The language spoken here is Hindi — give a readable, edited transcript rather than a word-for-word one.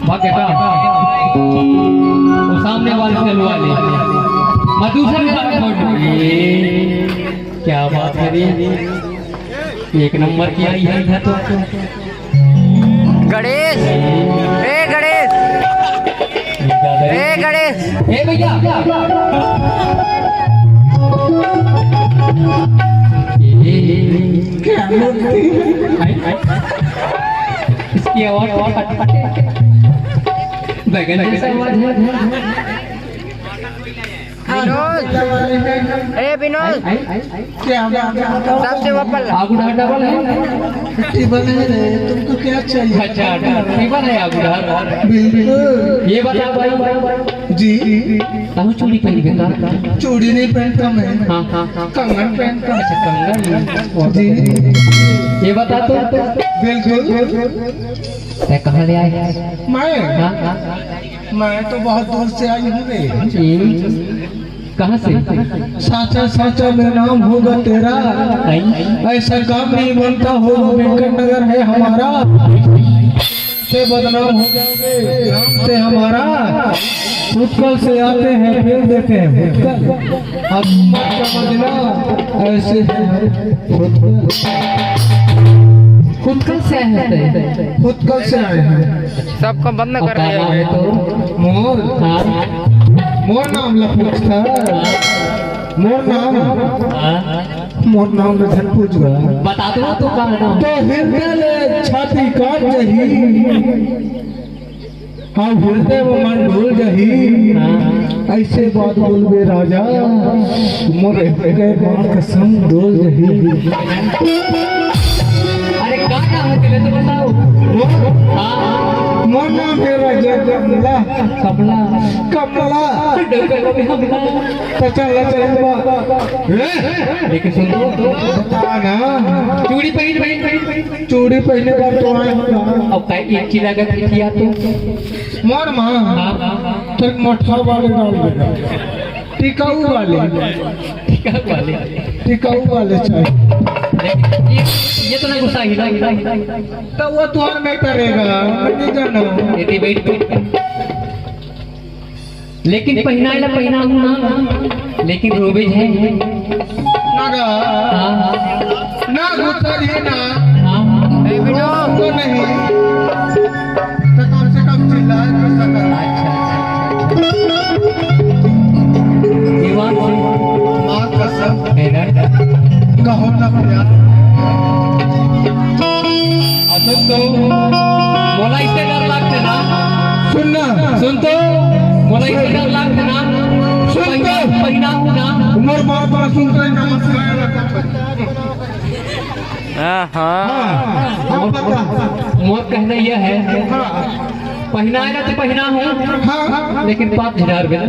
भाग बेटा वो सामने वाले चलवा ले मैं दूसरे क्या बात करी एक नंबर की आई है इधर तो गणेश गणेश ए भैया इसकी आवाज बैगन कैसा आवाज है विनोद सबसे ऊपर आगू डबल है तुमको क्या चाहिए? अच्छा टेबल है आगू बिल्कुल। ये बता भाई जी हम चूड़ी पहन के चूड़ी नहीं पहनता मैं। हाँ कंगन पहनता। अच्छा कंगन जी ये बता तो बिल्कुल। कहाँ ले आए मैं तो बहुत दूर से आई हूँ रे। कहाँ से साचा साचा में नाम होगा तेरा, ऐसा काम नहीं बनता होगा वेंकट नगर है हमारा, से बदनाम हो जाओगे नाम से हमारा। फुटकल से आते हैं फेल देते हैं फुटकल, अब मत समझना ऐसे फुटकल से आए हैं फुटकल से आए हैं। सबको बंद कर दिया है तो मोर मोर नाम लपूछ था। मोर नाम रखन पूछ गया बता दो तो का नाम तो हृदय ले छाती काट जही, हाँ हृदय वो मन ढोल जही। ऐसे बात बोलबे राजा मोरे हृदय मन कसम डोल जही। अरे का नाम है चले तो बताओ मोर नाम तेरा कमला कमला कमला डोकर को भी हमला तो चल लेकिन सुन तो बता ना चूड़ी पहन चूड़ी पहले बार तो आए होगा। अब का एक चीज अगर किया तो मोर माँ तो मोटा वाले डाल देगा, टिकाऊ वाले चाहिए। ये तो नहीं गुस्सा ही तो वो तुम्हारा में करेगा नहीं जाना। यदि बैठ लेकिन पहना हूँ ना, लेकिन रोबेज है नागा ना गुस्सा ही ना तो नहीं तो कम से कम चिल्ला गुस्सा कर। माँ कसम कहो ना प्यार तो मोला इससे डर लगते ना सुन तो मोला इससे डर लगते ना पहना हूँ ना उमर बात सुन कर नमस्कार मोर कहना यह है पहनाएगा तो पहना हूँ लेकिन 5000 रुपये